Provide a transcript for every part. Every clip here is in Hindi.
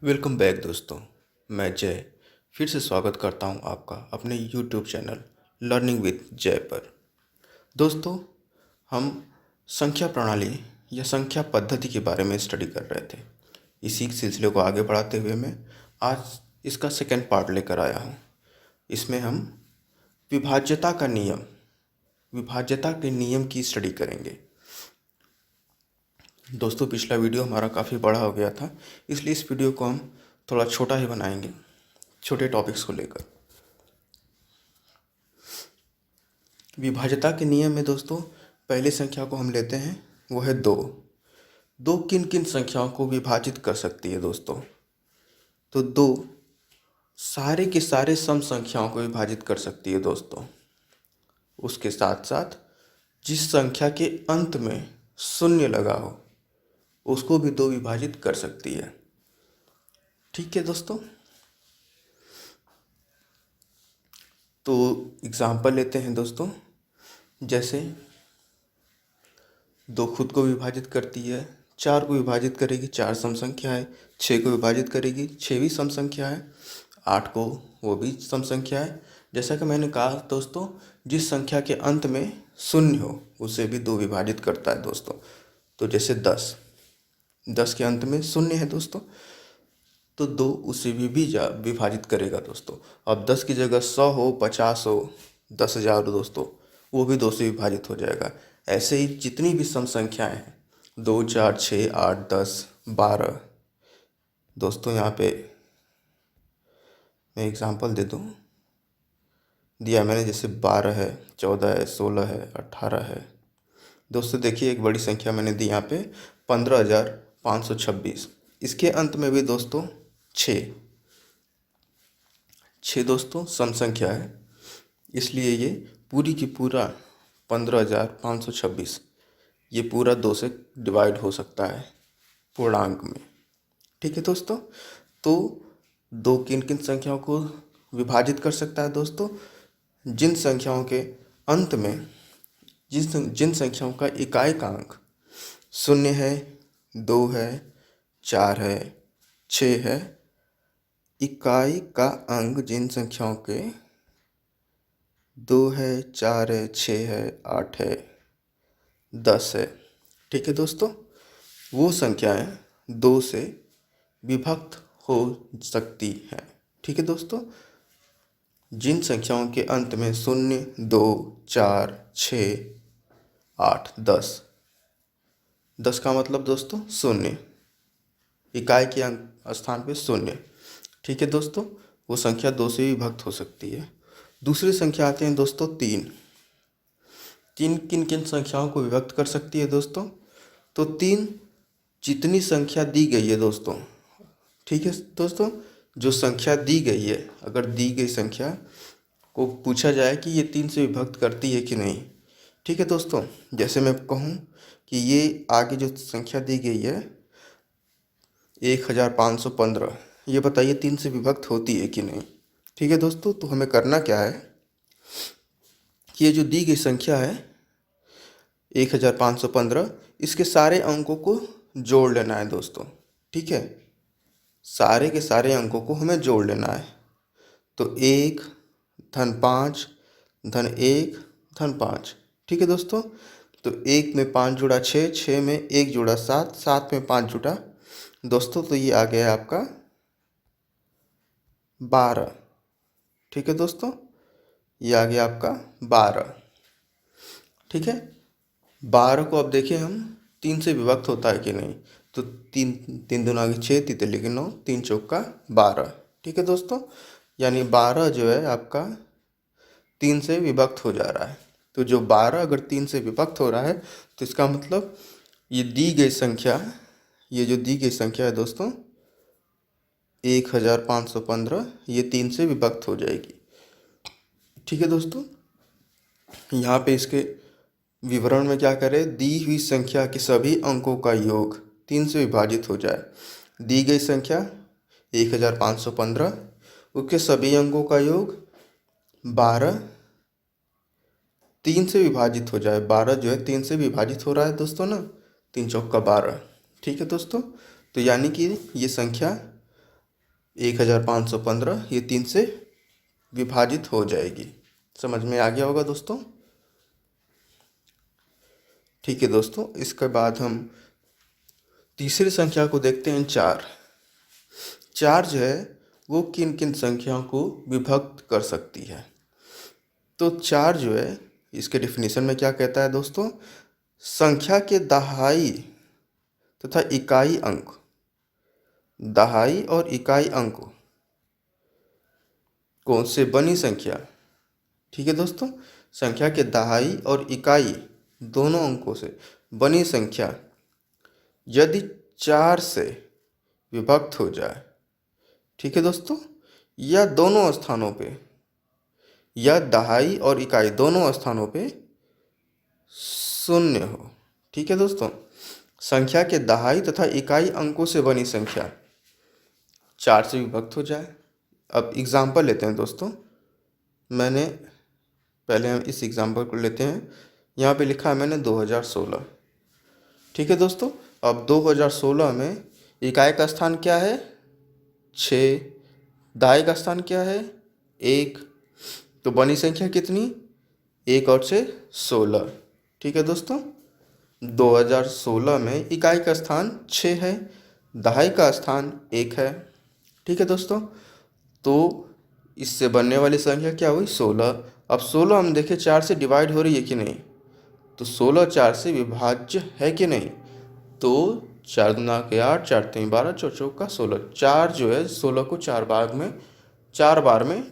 वेलकम बैक दोस्तों। मैं जय फिर से स्वागत करता हूं आपका अपने यूट्यूब चैनल लर्निंग विद जय पर। दोस्तों, हम संख्या प्रणाली या संख्या पद्धति के बारे में स्टडी कर रहे थे। इसी सिलसिले को आगे बढ़ाते हुए मैं आज इसका सेकेंड पार्ट लेकर आया हूं। इसमें हम विभाज्यता के नियम की स्टडी करेंगे। दोस्तों, पिछला वीडियो हमारा काफ़ी बड़ा हो गया था, इसलिए इस वीडियो को हम थोड़ा छोटा ही बनाएंगे, छोटे टॉपिक्स को लेकर। विभाज्यता के नियम में दोस्तों पहली संख्या को हम लेते हैं, वो है दो। दो किन किन संख्याओं को विभाजित कर सकती है दोस्तों? तो दो सारे के सारे सम संख्याओं को विभाजित कर सकती है दोस्तों। उसके साथ साथ जिस संख्या के अंत में शून्य लगा हो उसको भी दो विभाजित कर सकती है। ठीक है दोस्तों, तो एग्जाम्पल लेते हैं दोस्तों। जैसे दो खुद को विभाजित करती है, चार को विभाजित करेगी, चार सम संख्या है। छः को विभाजित करेगी, छः भी सम संख्या है। आठ को, वो भी सम संख्या है। जैसा कि मैंने कहा दोस्तों, जिस संख्या के अंत में शून्य हो उसे भी दो विभाजित करता है दोस्तों। तो जैसे दस के अंत में शून्य है दोस्तों, तो दो उसे भी विभाजित करेगा दोस्तों। अब 10 की जगह 100 हो, 50 हो, 10,000 हो दोस्तों, वो भी 2 से विभाजित हो जाएगा। ऐसे ही जितनी भी सम संख्याएं हैं, 2, 4, 6, 8, 10, 12 दोस्तों, यहाँ पे मैं एग्जांपल दे दूँ, दिया मैंने, जैसे 12 है, 14 है, 16 है, 18 है दोस्तों। देखिए एक बड़ी संख्या मैंने दी यहाँ पे 15,526। इसके अंत में भी दोस्तों 6 दोस्तों सम संख्या है, इसलिए ये पूरी की पूरा 15,526 ये पूरा 2 से डिवाइड हो सकता है पूर्णांक में। ठीक है दोस्तों, तो दो किन किन संख्याओं को विभाजित कर सकता है दोस्तों? जिन संख्याओं के अंत में जिन संख्याओं का इकाइकांक शून्य है, 2 है, 4 है, 6 है। इकाई का अंक जिन संख्याओं के 2 है, 4 है, 6 है, 8 है, 10 है। ठीक है दोस्तों, वो संख्याएं 2 से विभक्त हो सकती हैं। ठीक है दोस्तों, जिन संख्याओं के अंत में 0, 2, 4, 6, 8, 10 का मतलब दोस्तों शून्य, इकाई के अंक स्थान पे शून्य। ठीक है दोस्तों, वो संख्या 2 से विभक्त हो सकती है। दूसरी संख्या आते हैं दोस्तों 3। किन किन संख्याओं को विभक्त कर सकती है दोस्तों? तो 3 जितनी संख्या दी गई है दोस्तों, ठीक है दोस्तों, जो संख्या दी गई है, अगर दी गई संख्या को पूछा जाए कि ये 3 से विभक्त करती है कि नहीं। ठीक है दोस्तों, जैसे मैं कहूँ कि ये आगे जो संख्या दी गई है 1515, ये बताइए 3 से विभक्त होती है कि नहीं। ठीक है दोस्तों, तो हमें करना क्या है कि ये जो दी गई संख्या है 1515, इसके सारे अंकों को जोड़ लेना है दोस्तों। ठीक है, सारे के सारे अंकों को हमें जोड़ लेना है। तो 1 धन 5 धन 1 धन 5। ठीक है दोस्तों, तो 1 में 5 जुड़ा 6, 6 में 1 जुड़ा 7, 7 में 5 जुड़ा दोस्तों, तो ये आ गया आपका 12। ठीक है दोस्तों, ये आ गया आपका 12। ठीक है, 12 को अब देखिए हम 3 से विभक्त होता है कि नहीं। तो 3 दूना 6, 3 तिले 9, 3 चौका 12। ठीक है दोस्तों, यानी 12 जो है आपका 3 से विभक्त हो जा रहा है। तो जो 12 अगर 3 से विभक्त हो रहा है तो इसका मतलब ये दी गई संख्या, ये जो दी गई संख्या है दोस्तों 1515, ये 3 से विभक्त हो जाएगी। ठीक है दोस्तों, यहाँ पे इसके विवरण में क्या करें, दी हुई संख्या के सभी अंकों का योग 3 से विभाजित हो जाए। दी गई संख्या 1515, उसके सभी अंकों का योग 12 3 से विभाजित हो जाए। 12 जो है 3 से विभाजित हो रहा है दोस्तों ना, 3 चौका 12। ठीक है दोस्तों, तो यानी कि ये संख्या 1515 ये 3 से विभाजित हो जाएगी। समझ में आ गया होगा दोस्तों। ठीक है दोस्तों, इसके बाद हम तीसरी संख्या को देखते हैं, 4। 4 जो है वो किन किन संख्याओं को विभक्त कर सकती है। तो 4 जो है इसके डिफिनीशन में क्या कहता है दोस्तों, संख्या के दहाई तथा इकाई अंक, दहाई और इकाई अंक कौन से बनी संख्या। ठीक है दोस्तों, संख्या के दहाई और इकाई दोनों अंकों से बनी संख्या यदि 4 से विभक्त हो जाए, ठीक है दोस्तों, या दोनों स्थानों पे, या दहाई और इकाई दोनों स्थानों पे शून्य हो। ठीक है दोस्तों, संख्या के दहाई तथा इकाई अंकों से बनी संख्या 4 से विभक्त हो जाए। अब एग्जाम्पल लेते हैं दोस्तों, पहले हम इस एग्जाम्पल को लेते हैं। यहाँ पे लिखा है मैंने 2016। ठीक है दोस्तों, अब 2016 में इकाई का स्थान क्या है, 6, दहाई का स्थान क्या है, 1, तो बनी संख्या कितनी, 1 और 6 16। ठीक है दोस्तों, 2016 में इकाई का स्थान 6 है, दहाई का स्थान 1 है। ठीक है दोस्तों, तो इससे बनने वाली संख्या क्या हुई, 16। अब 16 हम देखें 4 से डिवाइड हो रही है कि नहीं, तो 16 4 से विभाज्य है कि नहीं, तो 4 दूना के 8, 4 तीन 12, 4 चौका 16। 4 जो है 16 को 4 बार में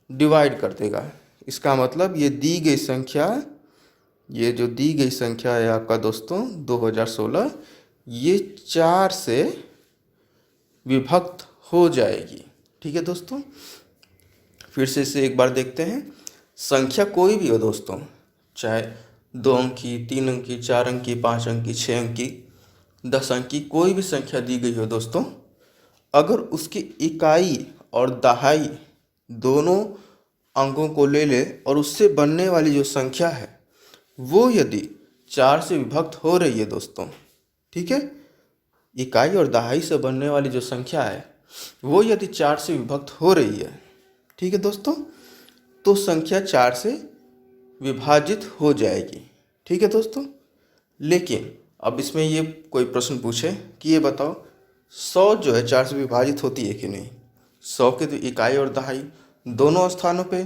डिवाइड कर देगा। इसका मतलब ये दी गई संख्या, ये जो दी गई संख्या है आपका दोस्तों 2016, ये 4 से विभक्त हो जाएगी। ठीक है दोस्तों, फिर से इसे एक बार देखते हैं। संख्या कोई भी हो दोस्तों, चाहे 2 अंक की, 3 अंक की, 4 अंक की, 5 अंक की, 6 अंक की, 10 अंक की, कोई भी संख्या दी गई हो दोस्तों, अगर उसकी इकाई और दहाई दोनों अंकों को ले ले और उससे बनने वाली जो संख्या है वो यदि 4 से विभक्त हो रही है दोस्तों, ठीक है, इकाई और दहाई से बनने वाली जो संख्या है वो यदि 4 से विभक्त हो रही है, ठीक है दोस्तों, तो संख्या 4 से विभाजित हो जाएगी। ठीक है दोस्तों, लेकिन अब इसमें ये कोई प्रश्न पूछे कि ये बताओ 100 जो है 4 से विभाजित होती है कि नहीं। 100 के तो इकाई और दहाई दोनों स्थानों पे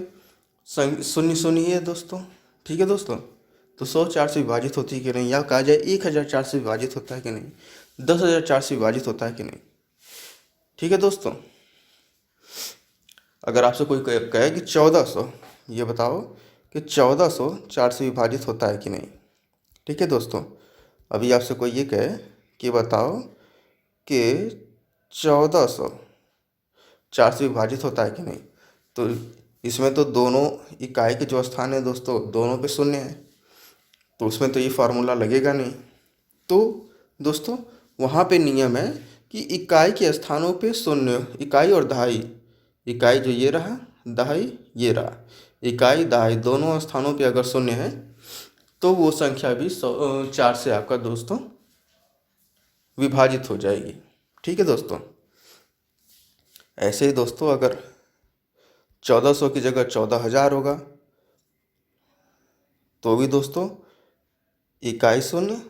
शून्य शून्य ही है दोस्तों। ठीक है दोस्तों, तो 100 4 से विभाजित होती है कि नहीं, या कहा जाए 1000 4 से विभाजित होता है कि नहीं, 10,000 4 से विभाजित होता है कि नहीं। ठीक है दोस्तों, अगर आपसे कोई कहे कि 1400, ये बताओ कि 1400 4 से विभाजित होता है कि नहीं। ठीक है दोस्तों, अभी आपसे कोई ये कहे कि बताओ कि 1400 4 से विभाजित होता है कि नहीं, तो इसमें तो दोनों इकाई के जो स्थान है दोस्तों दोनों पे शून्य है, तो उसमें तो ये फार्मूला लगेगा नहीं। तो दोस्तों वहाँ पे नियम है कि इकाई के स्थानों पे शून्य, इकाई और दहाई, इकाई जो ये रहा, दहाई ये रहा, इकाई दहाई दोनों स्थानों पे अगर शून्य है तो वो संख्या भी 4 से आपका दोस्तों विभाजित हो जाएगी। ठीक है दोस्तों, ऐसे ही दोस्तों अगर 1400 की जगह 14,000 होगा तो भी दोस्तों इकाई शून्य,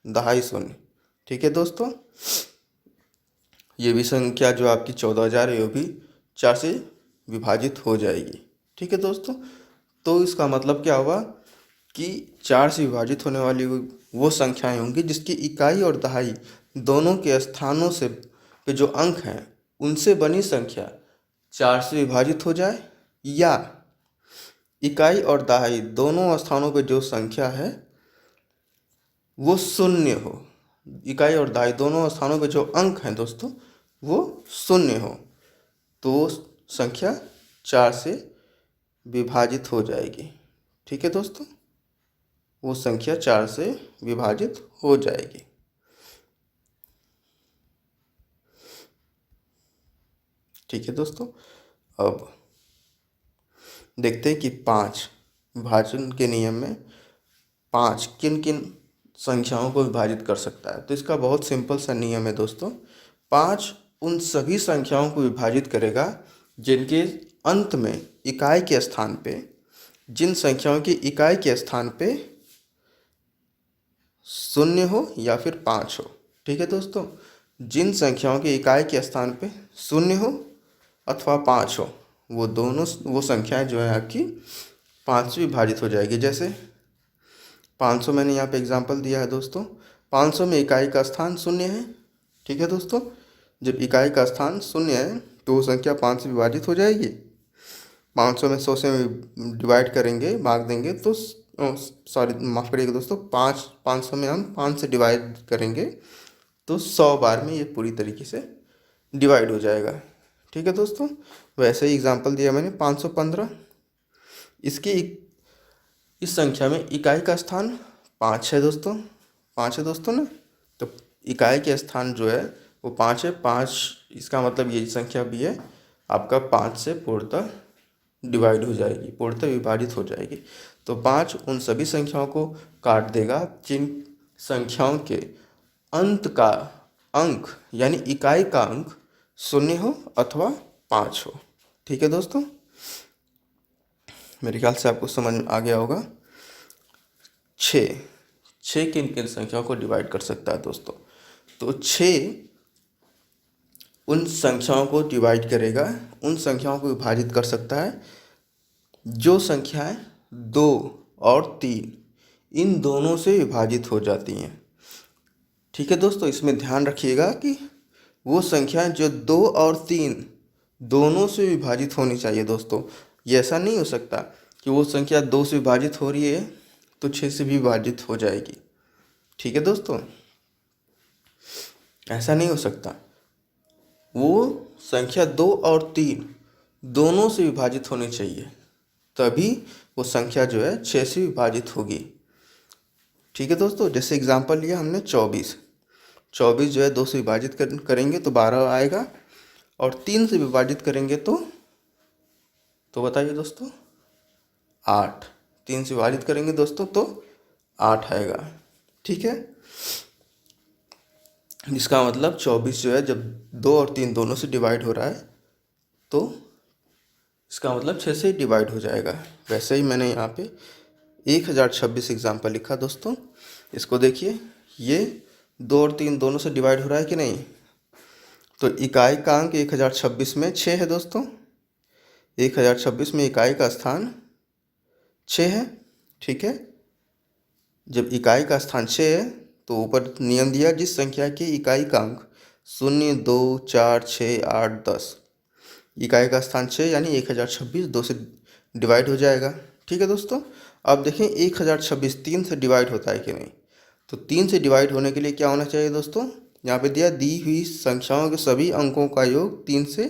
दहाई शून्य। ठीक है दोस्तों, ये भी संख्या जो आपकी 14,000 है वो भी 4 से विभाजित हो जाएगी। ठीक है दोस्तों, तो इसका मतलब क्या हुआ कि 4 से विभाजित होने वाली वो संख्याएं होंगी जिसकी इकाई और दहाई दोनों के स्थानों से पे जो अंक हैं उनसे बनी संख्या 4 से विभाजित हो जाए, या इकाई और दहाई दोनों स्थानों पे जो संख्या है वो शून्य हो, इकाई और दहाई दोनों स्थानों पे जो अंक हैं दोस्तों वो शून्य हो, तो वो संख्या 4 से विभाजित हो जाएगी। ठीक है दोस्तों, वो संख्या 4 से विभाजित हो जाएगी। ठीक है दोस्तों, अब देखते हैं कि 5 विभाजन के नियम में 5 किन किन संख्याओं को विभाजित कर सकता है। तो इसका बहुत सिंपल सा नियम है दोस्तों, 5 उन सभी संख्याओं को विभाजित करेगा जिनके अंत में इकाई के स्थान पे, जिन संख्याओं की इकाई के स्थान पे 0 हो या फिर 5 हो। ठीक है दोस्तों, जिन संख्याओं की इकाई के स्थान पे 0 हो अथवा 5 हो, वो संख्याएं जो है आपकी 5 से विभाजित हो जाएगी। जैसे 500 मैंने यहाँ पे एग्जांपल दिया है दोस्तों। 500 में इकाई का स्थान 0 है। ठीक है दोस्तों, जब इकाई का स्थान 0 है तो वो संख्या 5 से विभाजित हो जाएगी। 500 में 100 से डिवाइड करेंगे, भाग देंगे तो सॉरी माफ़ करिएगा दोस्तों, 500 में हम 5 से डिवाइड करेंगे तो 100 बार में ये पूरी तरीके से डिवाइड हो जाएगा। ठीक है दोस्तों, वैसे ही एग्जांपल दिया मैंने 515। इस संख्या में इकाई का स्थान 5 है दोस्तों, 5 है दोस्तों ना, तो इकाई के स्थान जो है वो 5 है। 5 इसका मतलब ये संख्या भी है आपका 5 से पूर्णतः डिवाइड हो जाएगी, पूर्णतः विभाजित हो जाएगी। तो 5 उन सभी संख्याओं को काट देगा जिन संख्याओं के अंत का अंक यानी इकाई का अंक 0 हो अथवा 5 हो। ठीक है दोस्तों, मेरे ख्याल से आपको समझ में आ गया होगा। 6 किन किन संख्याओं को डिवाइड कर सकता है दोस्तों? तो 6 उन संख्याओं को डिवाइड करेगा, उन संख्याओं को विभाजित कर सकता है जो संख्याएं 2 और 3 इन दोनों से विभाजित हो जाती हैं। ठीक है दोस्तों, इसमें ध्यान रखिएगा कि वो संख्याएं जो 2 और 3 दोनों से विभाजित होनी चाहिए दोस्तों। ये ऐसा नहीं हो सकता कि वो संख्या 2 से विभाजित हो रही है तो 6 से भी विभाजित हो जाएगी। ठीक है दोस्तों, ऐसा नहीं हो सकता। वो संख्या 2 और 3 दोनों से विभाजित होनी चाहिए, तभी वो संख्या जो है 6 से विभाजित होगी। ठीक है दोस्तों, जैसे एग्जांपल लिया हमने 24 जो है 2 से विभाजित करेंगे तो 12 आएगा, और 3 से विभाजित करेंगे तो बताइए दोस्तों 8। 3 से विभाजित करेंगे दोस्तों तो 8 आएगा। ठीक है, इसका मतलब 24 जो है जब 2 और 3 दोनों से डिवाइड हो रहा है तो इसका मतलब 6 से डिवाइड हो जाएगा। वैसे ही मैंने यहाँ पे 1026 एग्जाम्पल लिखा दोस्तों। इसको देखिए, ये 2 और 3 दोनों से डिवाइड हो रहा है कि नहीं? तो इकाई का अंक 1026 में 6 है दोस्तों। 1026 में इकाई का स्थान 6 है। ठीक है, जब इकाई का स्थान 6 है तो ऊपर नियम दिया, जिस संख्या के इकाई का अंक 0, 2, 4, 6, 8, 10, इकाई का स्थान 6 यानी 1026 2 से डिवाइड हो जाएगा। ठीक है दोस्तों, अब देखें 1026 3 से डिवाइड होता है कि नहीं? तो 3 से डिवाइड होने के लिए क्या होना चाहिए दोस्तों? यहाँ पे दिया, दी हुई संख्याओं के सभी अंकों का योग 3 से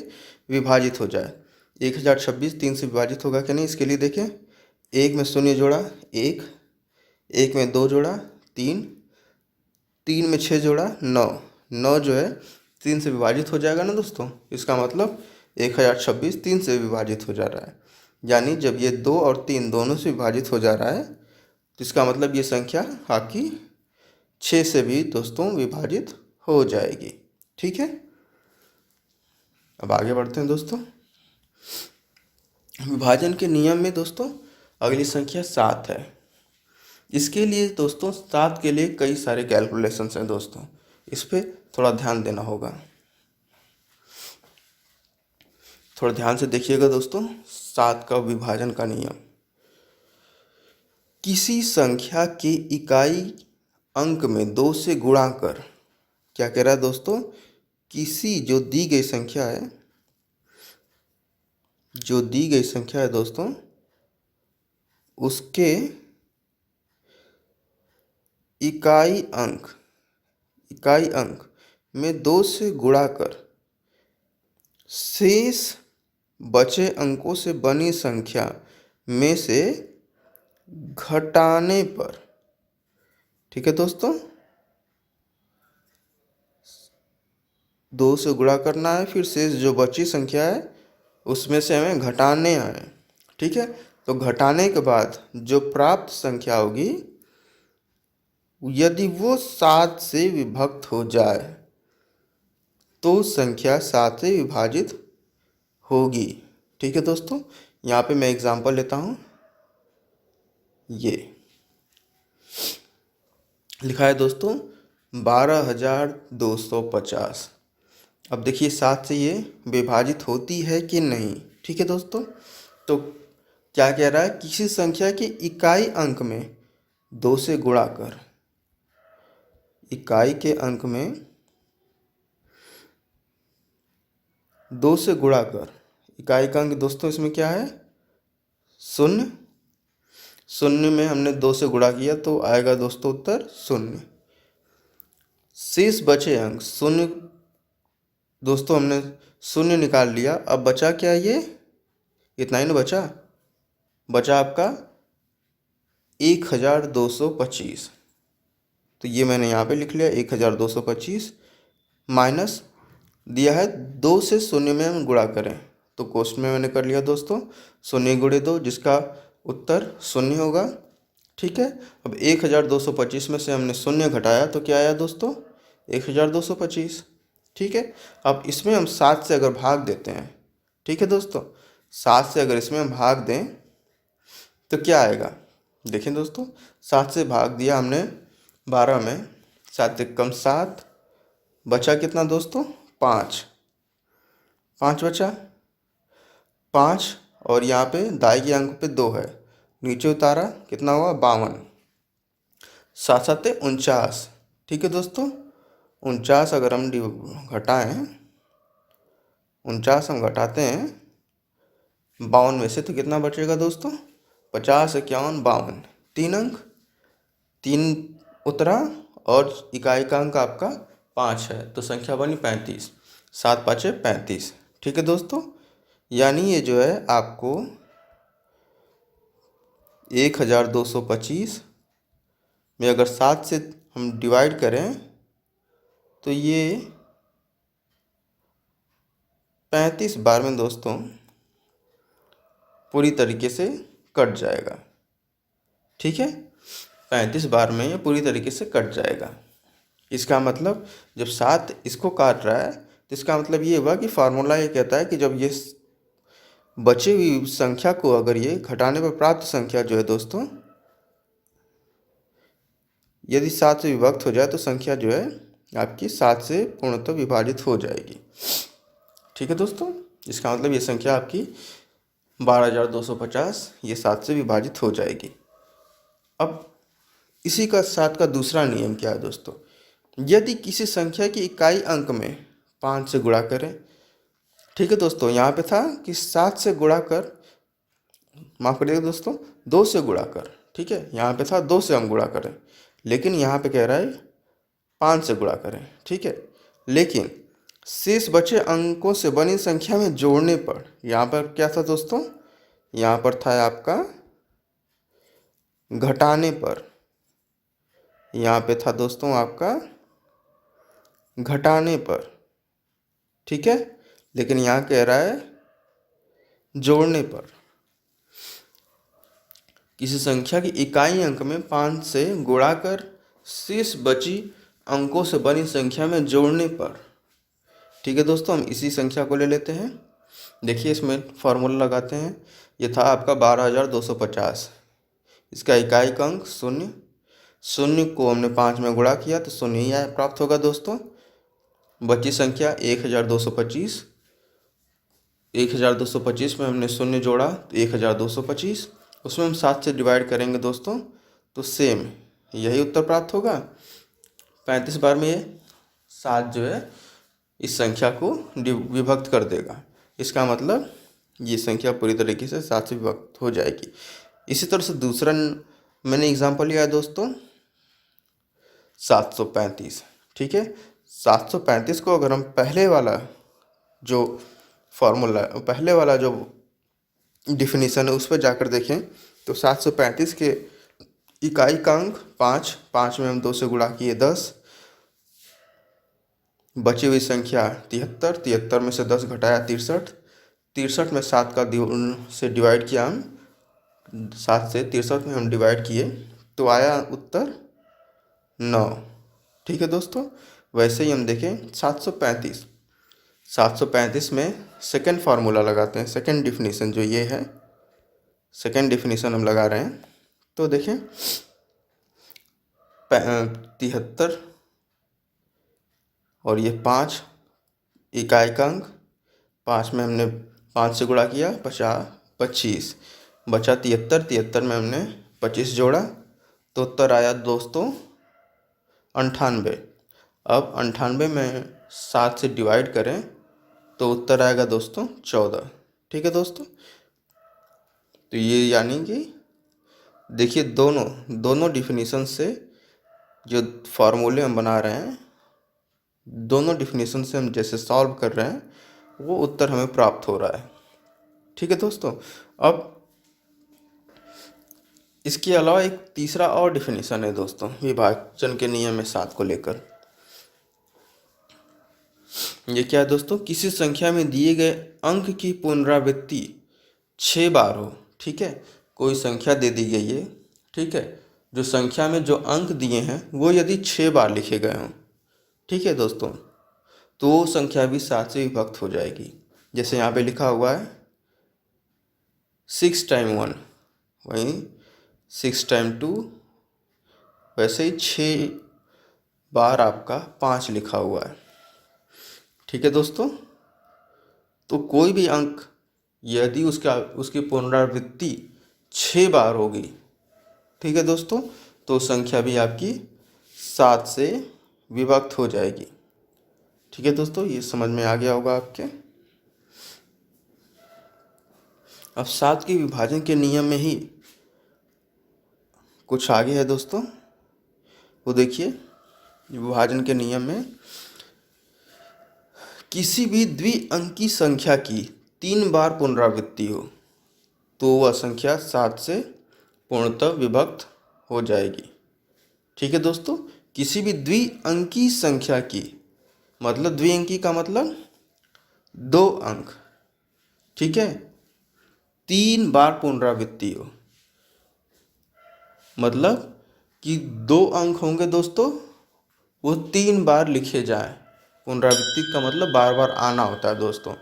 विभाजित हो जाए। 1026 3 से विभाजित होगा कि नहीं, इसके लिए देखें, 1 में 0 जोड़ा 1, 1 में 2 जोड़ा 3, 3 में 6 जोड़ा 9, 9 जो है 3 से विभाजित हो जाएगा ना दोस्तों। इसका मतलब 1026 3 से विभाजित हो जा रहा है, यानी जब ये 2 और 3 दोनों से विभाजित हो जा रहा है तो इसका मतलब ये संख्या आपकी 6 से भी दोस्तों विभाजित हो जाएगी। ठीक है, अब आगे बढ़ते हैं दोस्तों। विभाजन के नियम में दोस्तों अगली संख्या 7 है। इसके लिए दोस्तों 7 के लिए कई सारे कैलकुलेशंस हैं दोस्तों, इस पर थोड़ा ध्यान देना होगा। थोड़ा ध्यान से देखिएगा दोस्तों, 7 का विभाजन का नियम। किसी संख्या के इकाई अंक में 2 से गुणा कर, क्या कह रहा है दोस्तों? किसी जो दी गई संख्या है दोस्तों, उसके इकाई अंक में 2 से गुणा कर शेष बचे अंकों से बनी संख्या में से घटाने पर। ठीक है दोस्तों, 2 से गुणा करना है, फिर शेष जो बची संख्या है उसमें से हमें घटाने आए। ठीक है, तो घटाने के बाद जो प्राप्त संख्या होगी, यदि वो 7 से विभक्त हो जाए, तो संख्या 7 से विभाजित होगी। ठीक है दोस्तों, यहाँ पे मैं एग्जांपल लेता हूँ। ये लिखा है दोस्तों 12,250। अब देखिए 7 से ये विभाजित होती है कि नहीं। ठीक है दोस्तों, तो क्या कह रहा है, किसी संख्या के इकाई अंक में 2 से गुणा कर, इकाई के अंक में 2 से गुणा कर। इकाई का अंक दोस्तों इसमें क्या है, शून्य। शून्य में हमने 2 से गुणा किया तो आएगा दोस्तों उत्तर शून्य। शेष बचे अंक शून्य, दोस्तों हमने शून्य निकाल लिया। अब बचा क्या, ये इतना ही ना बचा आपका 1225। तो ये मैंने यहाँ पे लिख लिया 1225 माइनस दिया है 2 से शून्य में हम गुणा करें तो क्वेश्चन में मैंने कर लिया दोस्तों शून्य गुणे 2, जिसका उत्तर शून्य होगा। ठीक है, अब 1225 में से हमने शून्य घटाया तो क्या आया दोस्तों, 1225। ठीक है, अब इसमें हम 7 से अगर भाग देते हैं, ठीक है दोस्तों, 7 से अगर इसमें हम भाग दें तो क्या आएगा, देखें दोस्तों, 7 से भाग दिया हमने 12 में, 7 एक कम 7, बचा कितना दोस्तों 5, 5 बचा 5, और यहाँ पे दाई के अंक पे 2 है, नीचे उतारा कितना हुआ 52, 7 7 49। ठीक है दोस्तों, 49 अगर हम घटाएं, 49 हम घटाते हैं 52 में से तो कितना बचेगा दोस्तों, 50 51 52, 3 अंक, 3 उतरा और इकाई का अंक आपका 5 है तो संख्या बनी 35, 7 5 35। ठीक है दोस्तों, यानी ये जो है आपको 1225 में अगर 7 से हम डिवाइड करें तो ये 35 बार में दोस्तों पूरी तरीके से कट जाएगा। ठीक है, 35 बार में ये पूरी तरीके से कट जाएगा। इसका मतलब जब 7 इसको काट रहा है तो इसका मतलब ये हुआ कि फार्मूला ये कहता है कि जब ये बची हुई संख्या को अगर ये घटाने पर प्राप्त संख्या जो है दोस्तों, यदि 7 से विभक्त हो जाए तो संख्या जो है आपकी 7 से पूर्णतः विभाजित हो जाएगी। ठीक है दोस्तों, इसका मतलब ये संख्या आपकी 12,250 ये 7 से विभाजित हो जाएगी। अब इसी का 7 का दूसरा नियम क्या है दोस्तों, यदि किसी संख्या की इकाई अंक में 5 से गुणा करें। ठीक है दोस्तों, यहाँ पे था कि 7 से गुणा कर, माफ़ करिएगा दोस्तों 2 से गुणा कर। ठीक है, यहाँ पे था 2 से हम गुणा करें, लेकिन यहाँ पे कह रहा है 5 से गुणा करें। ठीक है, लेकिन शेष बचे अंकों से बनी संख्या में जोड़ने पर, यहाँ पर क्या था दोस्तों, यहाँ पर था आपका घटाने पर, यहाँ पे था दोस्तों आपका घटाने पर। ठीक है, लेकिन यहाँ कह रहा है जोड़ने पर। किसी संख्या की इकाई अंक में 5 से गुणा कर शेष बची अंकों से बनी संख्या में जोड़ने पर। ठीक है दोस्तों, हम इसी संख्या को ले लेते हैं। देखिए इसमें फार्मूला लगाते हैं। ये था आपका 12,250, इसका इकाई का अंक शून्य, शून्य को हमने 5 में गुणा किया तो शून्य ही आया प्राप्त होगा दोस्तों। बची संख्या 1225, 1225 में हमने शून्य जोड़ा तो 1225, उसमें हम 7 से डिवाइड करेंगे दोस्तों तो सेम यही उत्तर प्राप्त होगा। 35 बार में ये 7 जो है इस संख्या को विभक्त कर देगा। इसका मतलब ये संख्या पूरी तरीके से 7 से विभक्त हो जाएगी। इसी तरह से दूसरा मैंने एग्जांपल लिया है दोस्तों 735। ठीक है, 735 को अगर हम पहले वाला जो फॉर्मूला, पहले वाला जो डिफिनीसन है उस पर जाकर देखें तो 735 के इकाई का अंक 5, 5 में हम 2 से गुणा किए 10, बची हुई संख्या 73, 73 में से 10 घटाया 63, 63 में 7 का से डिवाइड किया हम, 7 से 63 में हम डिवाइड किए तो आया उत्तर 9। ठीक है दोस्तों, वैसे ही हम देखें 735, 735 में सेकंड फार्मूला लगाते हैं, सेकंड डिफिनीसन जो ये है, सेकंड डिफिनीसन हम लगा रहे हैं। तो देखें 73 और ये 5 इकाई का अंक, 5 में हमने 5 से गुणा किया 25 बचा 73, 73 में हमने 25 जोड़ा तो उत्तर आया दोस्तों 98। अब 98 में 7 से डिवाइड करें तो उत्तर आएगा दोस्तों 14। ठीक है दोस्तों, तो ये यानी कि देखिए दोनों डिफिनीसन से जो फार्मूले हम बना रहे हैं, दोनों डिफिनीसन से हम जैसे सॉल्व कर रहे हैं वो उत्तर हमें प्राप्त हो रहा है। ठीक है दोस्तों, अब इसके अलावा एक तीसरा और डिफिनीसन है दोस्तों विभाजन के नियम में 7 को लेकर। ये क्या है दोस्तों, किसी संख्या में दिए गए अंक की पुनरावृत्ति 6 बार हो। ठीक है, कोई संख्या दे दी गई है, ठीक है, जो संख्या में जो अंक दिए हैं वो यदि 6 बार लिखे गए हों, ठीक है दोस्तों, तो वो संख्या भी 7 से विभक्त हो जाएगी। जैसे यहाँ पे लिखा हुआ है 6 टाइम 1, वहीं 6 टाइम 2, वैसे ही 6 बार आपका 5 लिखा हुआ है। ठीक है दोस्तों, तो कोई भी अंक यदि उसकी पुनरावृत्ति 6 बार होगी, ठीक है दोस्तों, तो संख्या भी आपकी 7 से विभक्त हो जाएगी। ठीक है दोस्तों, ये समझ में आ गया होगा आपके। अब 7 के विभाजन के नियम में ही कुछ आगे है दोस्तों, वो देखिए। विभाजन के नियम में किसी भी द्विअंकी संख्या की 3 बार पुनरावृत्ति हो तो वह संख्या 7 से पूर्णतः विभक्त हो जाएगी। ठीक है दोस्तों, किसी भी द्विअंकी संख्या की, मतलब द्विअंकी का मतलब 2 अंक, ठीक है, 3 बार पुनरावृत्ति हो, मतलब कि 2 अंक होंगे दोस्तों, वो 3 बार लिखे जाएं। पुनरावृत्ति का मतलब बार बार आना होता है दोस्तों,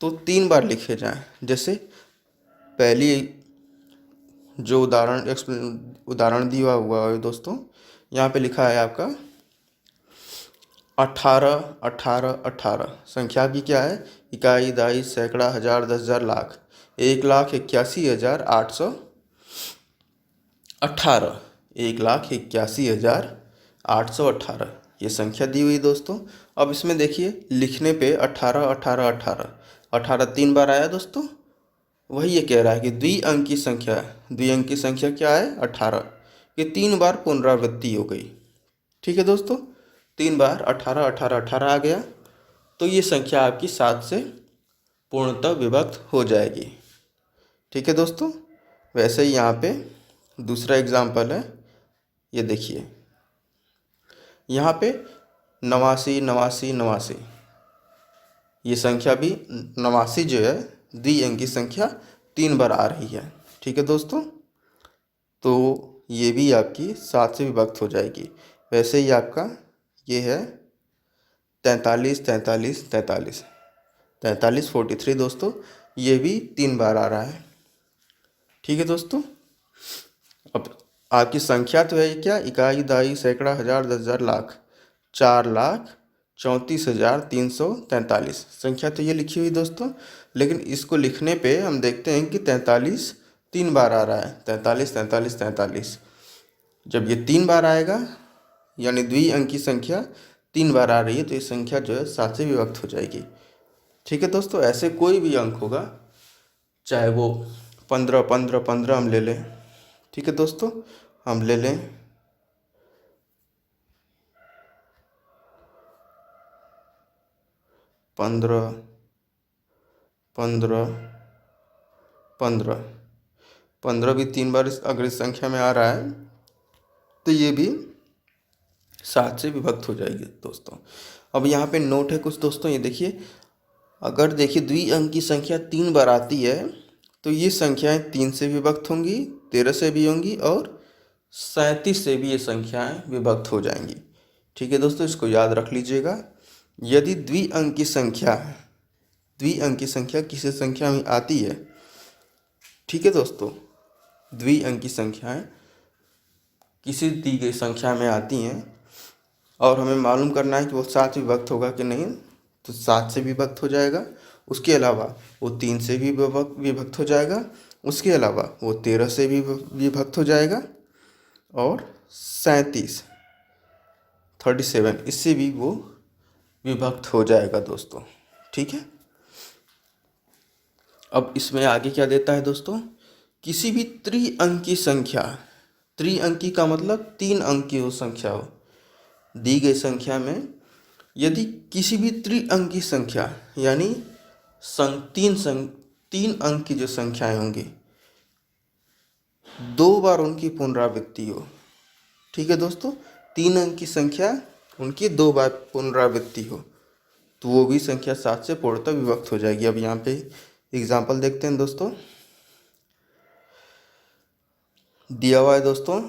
तो 3 बार लिखे जाएं। जैसे पहली जो उदाहरण दिया हुआ है दोस्तों, यहाँ पे लिखा है आपका 18 18 18। संख्या भी क्या है, इकाई, दहाई, सैकड़ा, हजार, 10,000, लाख। 1,81,818, 1,81,818 ये संख्या दी हुई दोस्तों। अब इसमें देखिए लिखने पे 18 18 18 18 3 बार आया दोस्तों। वही ये कह रहा है कि द्विअंकी संख्या, द्विअंकी संख्या क्या है 18, ये 3 बार पुनरावृत्ति हो गई। ठीक है दोस्तों, 3 बार 18 18 18 आ गया, तो ये संख्या आपकी 7 से पूर्णतः विभक्त हो जाएगी। ठीक है दोस्तों, वैसे ही यहाँ पे दूसरा एग्जाम्पल है, ये देखिए यहाँ पे 89 89 89, ये संख्या भी 89 जो है द्विअंकी संख्या 3 बार आ रही है। ठीक है दोस्तों, तो ये भी आपकी 7 से विभक्त हो जाएगी। वैसे ही आपका ये है 43 43 43 43 43 दोस्तों, ये भी 3 बार आ रहा है। ठीक है दोस्तों, अब आपकी संख्या तो है क्या, इकाई, दहाई, सैकड़ा, हजार, 10,000, लाख। 4,34,343 संख्या तो ये लिखी हुई दोस्तों, लेकिन इसको लिखने पे हम देखते हैं कि 43 3 बार आ रहा है, 43 43 43। जब ये 3 बार आएगा, यानी द्विअंकी संख्या 3 बार आ रही है, तो ये संख्या जो है 7 से विभक्त हो जाएगी। ठीक है दोस्तों, ऐसे कोई भी अंक होगा, चाहे वो 15 15 15 हम ले लें। ठीक है दोस्तों, हम ले लें 15 15 15 15 भी 3 बार अगर इस संख्या में आ रहा है तो ये भी 7 से विभक्त हो जाएगी दोस्तों। अब यहाँ पे नोट है कुछ दोस्तों, ये देखिए, अगर देखिए द्विअंकी संख्या 3 बार आती है तो ये संख्याएं 3 से विभक्त होंगी, 13 से भी होंगी और 37 से भी ये संख्याएं विभक्त हो जाएंगी। ठीक है दोस्तों, इसको याद रख लीजिएगा। यदि द्विअंकी संख्या किसी संख्या में आती है, ठीक है दोस्तों, द्विअंकी संख्याएं किसी दी गई संख्या में आती हैं और हमें मालूम करना है कि वो 7 से विभक्त होगा कि नहीं, तो 7 से विभक्त हो जाएगा। उसके अलावा वो 3 से भी विभक्त हो जाएगा। उसके अलावा वो 13 से भी विभक्त हो जाएगा और 37 इससे भी वो विभक्त हो जाएगा दोस्तों, ठीक है। अब इसमें आगे क्या देता है दोस्तों, किसी भी त्रिअंकी का मतलब 3 अंक की वो संख्या हो, दी गई संख्या में यदि किसी भी त्रिअंकी संख्या यानी 3 अंक की जो संख्याएं होंगी 2 बार उनकी पुनरावृत्ति हो, ठीक है दोस्तों, 3 अंक की संख्या उनकी 2 बार पुनरावृत्ति हो, तो वो भी संख्या 7 से पूर्णतः विभक्त हो जाएगी। अब यहाँ पे एग्जाम्पल देखते हैं दोस्तों। दिया हुआ है दोस्तों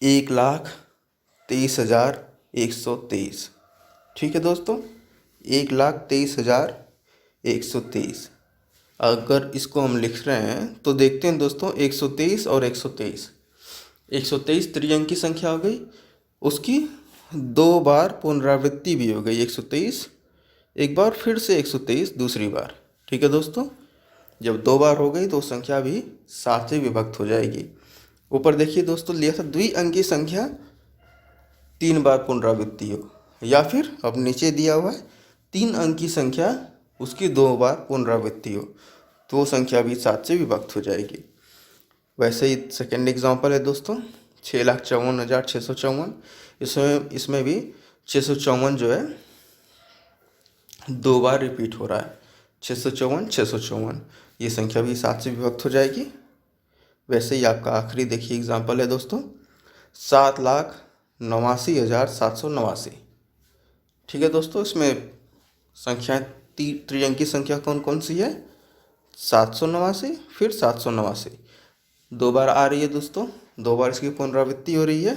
1,23,123, ठीक है दोस्तों, 1,23,123। अगर इसको हम लिख रहे हैं तो देखते हैं दोस्तों 123 और 123, 123 त्रिअंकी संख्या हो गई, उसकी 2 बार पुनरावृत्ति भी हो गई, 123 एक बार, फिर से 123 दूसरी बार, ठीक है दोस्तों। जब 2 बार हो गई तो संख्या भी 7 से विभक्त हो जाएगी। ऊपर देखिए दोस्तों लिया था द्विअंकी संख्या 3 बार पुनरावृत्ति हो, या फिर अब नीचे दिया हुआ है 3 अंकी संख्या उसकी 2 बार पुनरावृत्ति हो, तो वो संख्या भी 7 से विभक्त हो जाएगी। वैसे ही सेकेंड एग्जांपल है दोस्तों 6,54,654। इसमें भी 654 जो है 2 बार रिपीट हो रहा है, 654 ये संख्या भी 7 से विभक्त हो जाएगी। वैसे ही आपका आखिरी देखिए एग्जांपल है दोस्तों 7,89,789, ठीक है दोस्तों। इसमें संख्याएं त्रिअंकी संख्या कौन कौन सी है, 789 फिर 789, 2 बार आ रही है दोस्तों, 2 बार इसकी पुनरावृत्ति हो रही है,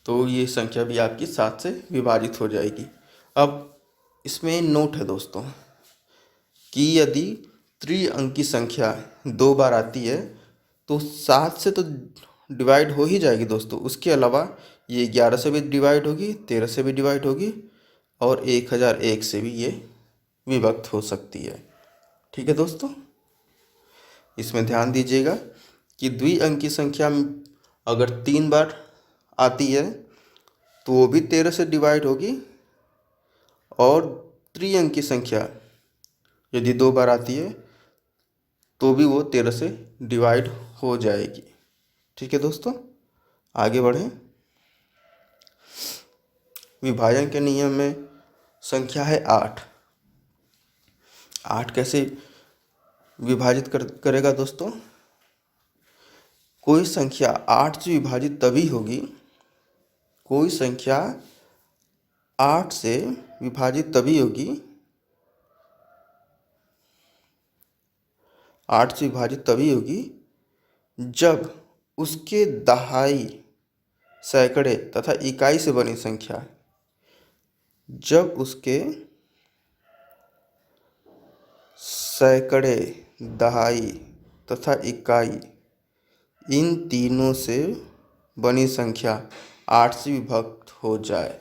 तो ये संख्या भी आपकी 7 से विभाजित हो जाएगी। अब इसमें नोट है दोस्तों कि यदि त्रिअंकी संख्या 2 बार आती है तो 7 से तो डिवाइड हो ही जाएगी दोस्तों, उसके अलावा ये 11 से भी डिवाइड होगी, 13 से भी डिवाइड होगी और 1001 से भी ये विभक्त हो सकती है, ठीक है दोस्तों। इसमें ध्यान दीजिएगा कि द्विअंकी संख्या अगर 3 बार आती है तो वो भी 13 से डिवाइड होगी, और त्रिअंकी संख्या यदि 2 बार आती है तो भी वो 13 से डिवाइड हो जाएगी, ठीक है दोस्तों। आगे बढ़ें। विभाजन के नियम में संख्या है 8। 8 कैसे विभाजित करेगा दोस्तों, कोई संख्या 8 से विभाजित तभी होगी, कोई संख्या 8 से विभाजित तभी होगी, 8 से विभाजित तभी होगी जब उसके दहाई, सैकड़े तथा इकाई से बनी संख्या, जब उसके सैकड़े, दहाई तथा इकाई इन तीनों से बनी संख्या 8 से विभक्त हो जाए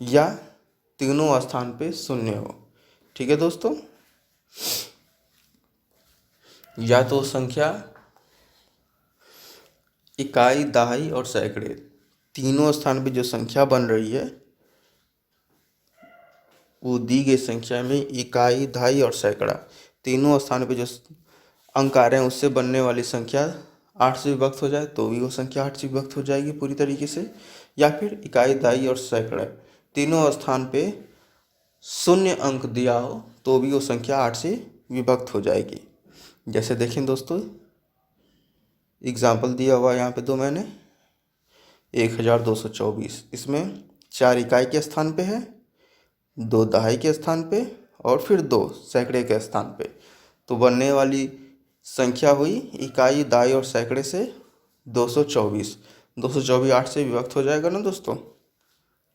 या तीनों स्थान पे 0 हो, ठीक है दोस्तों। या तो संख्या इकाई, दहाई और सैकड़े तीनों स्थान पे जो संख्या बन रही है वो दी गई संख्या में इकाई, दहाई और सैकड़ा तीनों स्थान पे जो अंक आ रहे हैं उससे बनने वाली संख्या 8 से विभक्त हो जाए तो भी वो संख्या 8 से विभक्त हो जाएगी पूरी तरीके से, या फिर इकाई, दहाई और सैकड़ा तीनों स्थान पे 0 अंक दिया हो तो भी वो संख्या 8 से विभक्त हो जाएगी। जैसे देखें दोस्तों एग्जाम्पल दिया हुआ यहाँ पे 2 मैंने 1224, इसमें 4 इकाई के स्थान पे है, 2 दहाई के स्थान पे और फिर 2 सैकड़े के स्थान पे, तो बनने वाली संख्या हुई इकाई, दहाई और सैकड़े से 224। 224 8 से विभक्त हो जाएगा ना दोस्तों,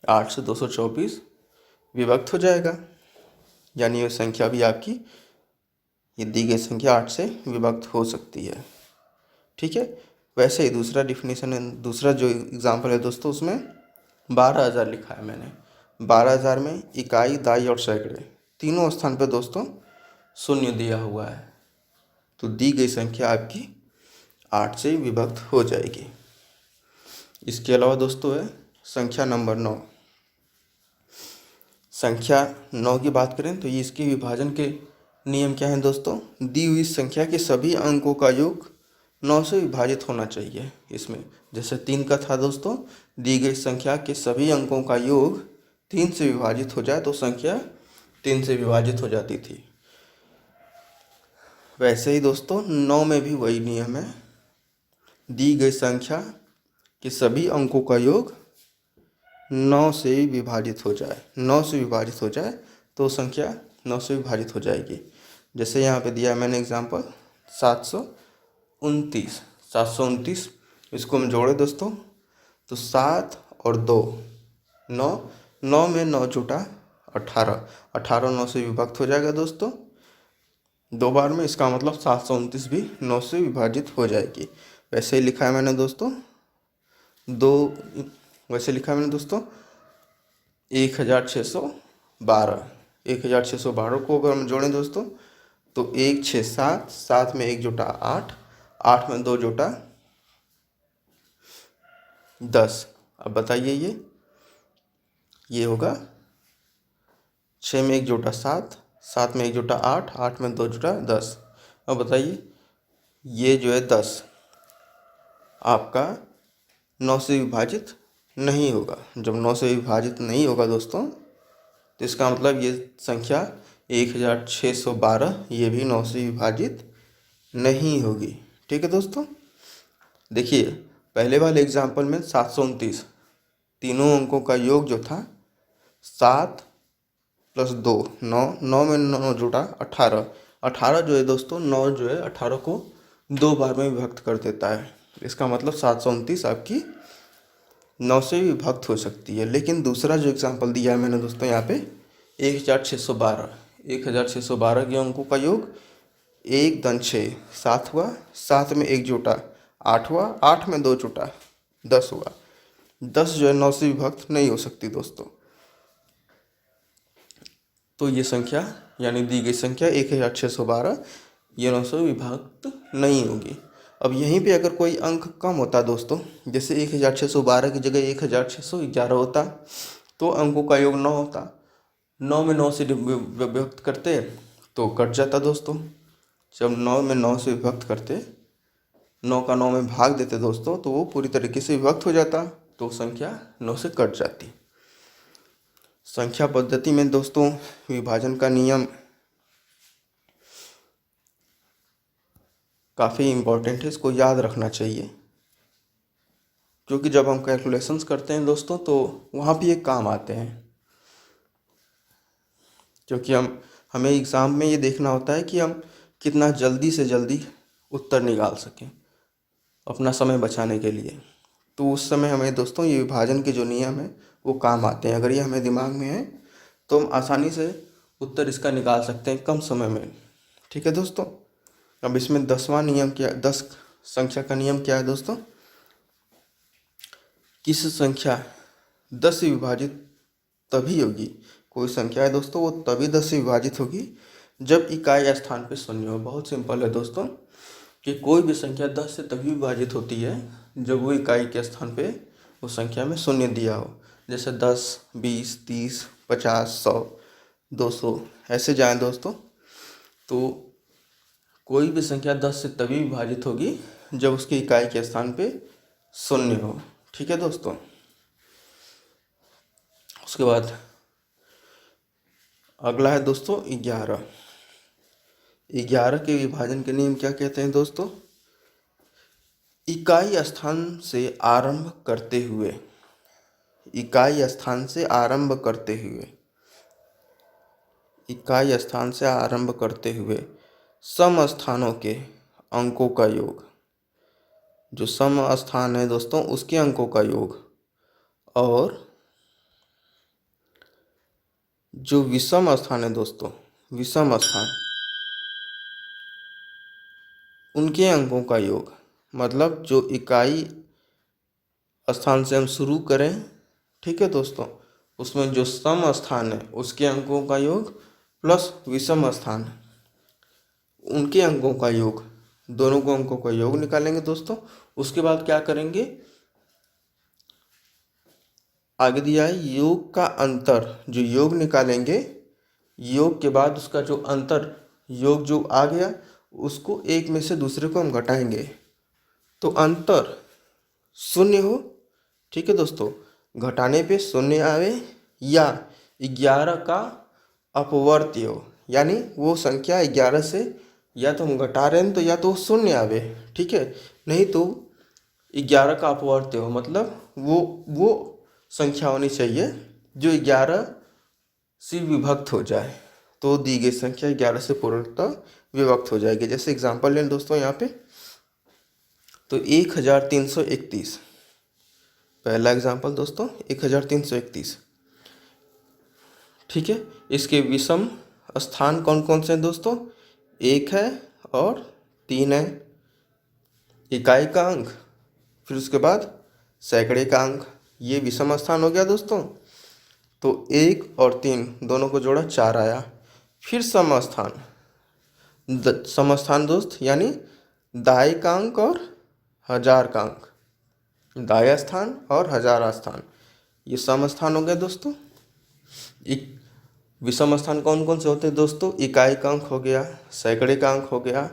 8 से 224 विभक्त हो जाएगा, यानी ये संख्या भी आपकी, ये दी गई संख्या 8 से विभक्त हो सकती है। ठीक है। वैसे ही दूसरा डिफिनीशन है, दूसरा जो एग्जांपल है दोस्तों, उसमें 12,000 लिखा है मैंने। 12,000 में इकाई, दाई और सैकड़े तीनों स्थान पे दोस्तों शून्य दिया हुआ है, तो दी गई संख्या आपकी 8 से विभक्त हो जाएगी। इसके अलावा दोस्तों है संख्या नंबर 9। संख्या 9 की बात करें तो ये इसके विभाजन के नियम क्या हैं दोस्तों? दी हुई संख्या के सभी अंकों का योग 9 से विभाजित होना चाहिए। इसमें जैसे 3 का था दोस्तों, दी गई संख्या के सभी अंकों का योग 3 से विभाजित हो जाए तो संख्या 3 से विभाजित हो जाती थी। वैसे ही दोस्तों 9 में भी वही नियम है, दी गई संख्या के सभी अंकों का योग 9 से विभाजित हो जाए, 9 से विभाजित हो जाए तो संख्या 9 से विभाजित हो जाएगी। जैसे यहाँ पे दिया है मैंने एग्जांपल 729। 729 इसको हम जोड़े दोस्तों तो 7 और 2 9, 9 में 9 जुटा 18, 18 9 से विभक्त हो जाएगा दोस्तों 2 बार में। इसका मतलब 729 भी 9 से विभाजित हो जाएगी। वैसे ही लिखा है मैंने दोस्तों 1612। 1612 को अगर हम जोड़ें दोस्तों तो 1 6 7, 7 में 1 जुटा 8, 8 में 2 जुटा 10। अब बताइए ये होगा 6 में 1 जुटा 7, 7 में 1 जुटा 8, 8 में 2 जुटा 10। अब बताइए ये जो है 10 आपका 9 से विभाजित नहीं होगा। जब 9 से विभाजित नहीं होगा दोस्तों तो इसका मतलब ये संख्या 1612 ये भी 9 से विभाजित नहीं होगी। ठीक है दोस्तों। देखिए पहले वाले एग्जाम्पल में 729 तीनों अंकों का योग जो था 7 + 2 9, 9 में 9 जुटा 18, 18 जो है दोस्तों 9 जो है 18 को 2 बार में विभक्त कर देता है। इसका मतलब 729 आपकी 9 से विभक्त हो सकती है। लेकिन दूसरा जो एग्जांपल दिया है मैंने दोस्तों यहाँ पे 1612, 1612 के अंकों का योग 1 × 6 7 हुआ, 7 में 1 जुटा 8 हुआ, 8 में 2 जुटा 10 हुआ। 10 जो है 9 से विभक्त नहीं हो सकती दोस्तों। तो ये संख्या यानी दी गई संख्या 1612 ये 9 से विभक्त नहीं होगी। अब यहीं पे अगर कोई अंक कम होता दोस्तों, जैसे 1612 की जगह 1611 होता तो अंकों का योग 9 होता। 9 में 9 से विभक्त करते तो कट जाता दोस्तों। जब 9 में 9 से विभक्त करते, 9 का 9 में भाग देते दोस्तों तो वो पूरी तरीके से विभक्त हो जाता, तो संख्या 9 से कट जाती। संख्या पद्धति में दोस्तों विभाजन का नियम काफ़ी इम्पोर्टेंट है, इसको याद रखना चाहिए, क्योंकि जब हम कैलकुलेशंस करते हैं दोस्तों तो वहाँ भी ये काम आते हैं। क्योंकि हमें एग्ज़ाम में ये देखना होता है कि हम कितना जल्दी से जल्दी उत्तर निकाल सकें अपना समय बचाने के लिए। तो उस समय हमें दोस्तों ये विभाजन के जो नियम है वो काम आते हैं। अगर ये हमें दिमाग में है तो हम आसानी से उत्तर इसका निकाल सकते हैं कम समय में। ठीक है दोस्तों। अब इसमें 10वां नियम क्या, 10 संख्या का नियम क्या है दोस्तों? किस संख्या 10 से विभाजित तभी होगी, कोई संख्या है दोस्तों वो तभी 10 से विभाजित होगी जब इकाई स्थान पे शून्य हो। बहुत सिंपल है दोस्तों कि कोई भी संख्या 10 से तभी विभाजित होती है जब वो इकाई के स्थान पे वो संख्या में शून्य दिया हो। जैसे 10, 20, 30, 50, 100, 200 ऐसे जाएँ दोस्तों, तो कोई भी संख्या 10 से तभी विभाजित होगी जब उसकी इकाई के स्थान पे शून्य हो। ठीक है दोस्तों। उसके बाद अगला है दोस्तों 11। 11 के विभाजन के नियम क्या कहते हैं दोस्तों? इकाई स्थान से आरंभ करते हुए, इकाई स्थान से आरंभ करते हुए, इकाई स्थान से आरंभ करते हुए सम स्थानों के अंकों का योग, जो सम स्थान है दोस्तों उसके अंकों का योग, और जो विषम स्थान है दोस्तों, विषम स्थान, उनके अंकों का योग, मतलब जो इकाई स्थान से हम शुरू करें, ठीक है दोस्तों, उसमें जो सम स्थान है उसके अंकों का योग प्लस विषम स्थान उनके अंकों का योग, दोनों को अंकों का योग निकालेंगे दोस्तों। उसके बाद क्या करेंगे, आगे दिया है योग का अंतर, जो योग निकालेंगे, योग के बाद उसका जो अंतर योग जो आ गया उसको एक में से दूसरे को हम घटाएंगे तो अंतर शून्य हो, ठीक है दोस्तों, घटाने पे शून्य आवे, या 11 का अपवर्त्य हो, यानी वो संख्या 11 से या तो हम घटा रहे हैं तो या तो शून्य आवे, ठीक है, नहीं तो 11 का अपवर्त्य हो, मतलब वो संख्या होनी चाहिए जो 11 से विभक्त हो जाए, तो दी गई संख्या 11 से पूर्णतः विभक्त हो जाएगी। जैसे एग्जांपल लें दोस्तों यहाँ पे, तो 1331, पहला एग्जांपल दोस्तों 1331, ठीक है। इसके विषम स्थान कौन कौन से हैं दोस्तों, 1 है और 3 है, इकाई का अंक, फिर उसके बाद सैकड़े का अंक, ये विषम स्थान हो गया दोस्तों। तो 1 और 3 दोनों को जोड़ा 4 आया। फिर सम स्थान, सम स्थान दोस्त यानी दाई का अंक और हजार का अंक, दाया स्थान और हजारा स्थान, ये सम स्थान हो गया दोस्तों। विषम स्थान कौन कौन से होते हैं दोस्तों, इकाई का अंक हो गया, सैकड़े का अंक हो गया,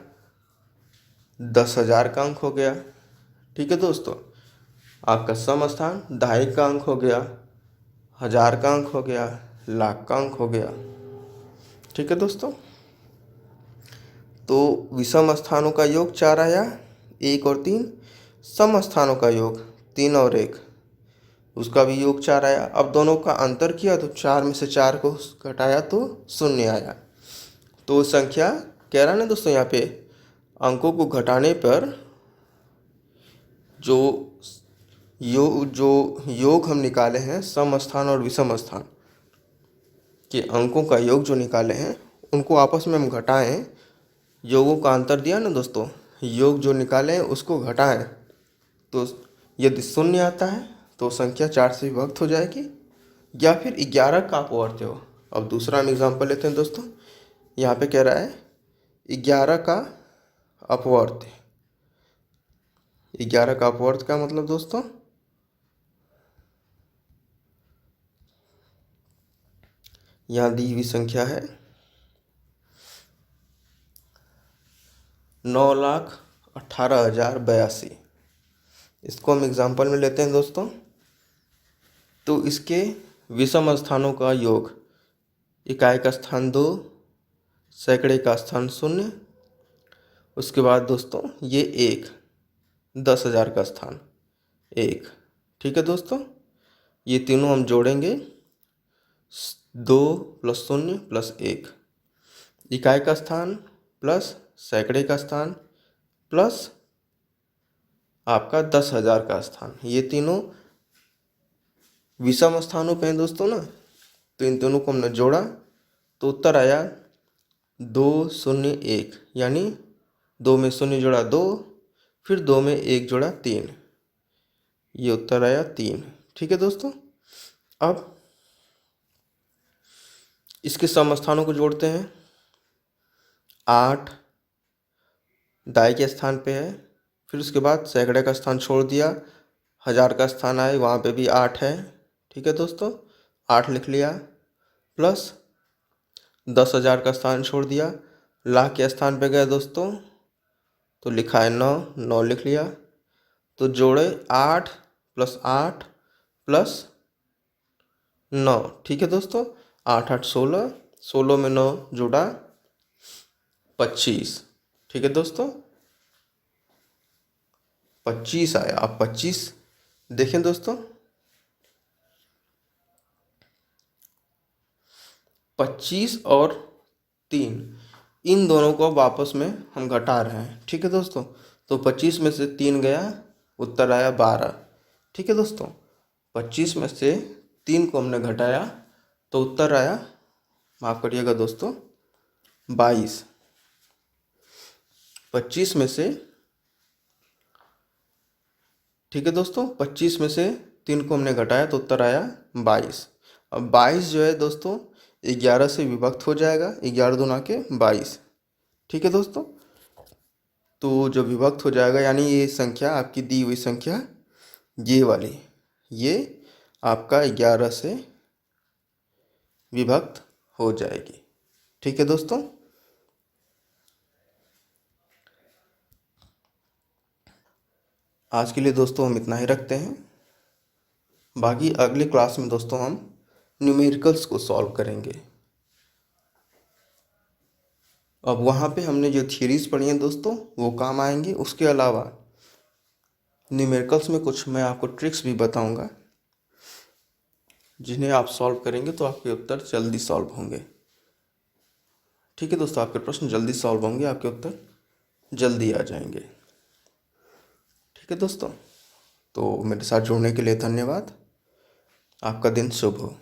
10,000 का अंक हो गया, ठीक है दोस्तों। आपका सम स्थान दहाई का अंक हो गया, 1000 का अंक हो गया, लाख का अंक हो गया, ठीक है दोस्तों। तो विषम स्थानों का योग 4 आया, 1 और 3, सम स्थानों का योग 3 और 1, उसका भी योग 4 आया। अब दोनों का अंतर किया तो 4 में से 4 को घटाया तो शून्य आया। तो संख्या कह रहा है ना दोस्तों, यहाँ पे अंकों को घटाने पर जो योग हम निकाले हैं, सम स्थान और विषम स्थान के अंकों का योग जो निकाले हैं उनको आपस में हम घटाएं, योगों का अंतर दिया ना दोस्तों, योग जो निकाले हैं उसको घटाएं, तो यदि शून्य आता है तो संख्या 4 से विभक्त हो जाएगी, या फिर 11 का अपवर्त्य हो। अब दूसरा हम एग्जाम्पल लेते हैं दोस्तों, यहाँ पे कह रहा है 11 का अपवर्त्य। 11 का अपवर्त्य का मतलब दोस्तों, यहाँ दी हुई संख्या है 9,18,082, इसको हम एग्जाम्पल में लेते हैं दोस्तों। तो इसके विषम स्थानों का योग, इकाई का स्थान 2, सैकड़े का स्थान 0, उसके बाद दोस्तों ये 1, 10,000 का स्थान 1, ठीक है दोस्तों। ये तीनों हम जोड़ेंगे, 2 + 0 + 1, इकाई का स्थान प्लस सैकड़े का स्थान प्लस आपका 10,000 का स्थान, ये तीनों विषम स्थानों पे हैं दोस्तों ना। तो इन दोनों को हमने जोड़ा तो उत्तर आया 201, यानी 2 में 0 जोड़ा 2, फिर 2 में 1 जोड़ा 3, ये उत्तर आया 3, ठीक है दोस्तों। अब इसके सम स्थानों को जोड़ते हैं, 8 दाई के स्थान पे है, फिर उसके बाद सैकड़े का स्थान छोड़ दिया, 1000 का स्थान आए वहाँ पे भी 8 है, ठीक है दोस्तों, 8 लिख लिया, प्लस 10,000 का स्थान छोड़ दिया, लाख के स्थान पे गए दोस्तों तो लिखा है 9, 9 लिख लिया, तो जोड़े 8 + 8 + 9, ठीक है दोस्तों, 8 8 16, 16 में 9 जोड़ा 25, ठीक है दोस्तों, 25 आया। अब 25 देखें दोस्तों, 25 और 3 इन दोनों को वापस में हम घटा रहे हैं, ठीक है दोस्तों। तो 25 में से 3 गया, उत्तर आया 12, ठीक है दोस्तों। 25 में से 3 को हमने घटाया तो उत्तर आया माफ़ करिएगा दोस्तों, 22। 25 में से, ठीक है दोस्तों, 25 में से 3 को हमने घटाया तो उत्तर आया 22। अब 22 जो है दोस्तों 11 से विभक्त हो जाएगा, 11 दूना के 22। ठीक है दोस्तों, तो जब विभक्त हो जाएगा यानी ये संख्या आपकी दी हुई संख्या ये वाली, ये आपका 11 से विभक्त हो जाएगी। ठीक है दोस्तों, आज के लिए दोस्तों हम इतना ही रखते हैं। बाकी अगले क्लास में दोस्तों हम न्यूमेरिकल्स को सॉल्व करेंगे। अब वहाँ पे हमने जो थ्योरीज पढ़ी हैं दोस्तों वो काम आएंगी। उसके अलावा न्यूमेरिकल्स में कुछ मैं आपको ट्रिक्स भी बताऊंगा, जिन्हें आप सॉल्व करेंगे तो आपके उत्तर जल्दी सॉल्व होंगे। ठीक है दोस्तों, आपके प्रश्न जल्दी सॉल्व होंगे, आपके उत्तर जल्दी आ जाएंगे। ठीक है दोस्तों, तो मेरे साथ जुड़ने के लिए धन्यवाद। आपका दिन शुभ हो।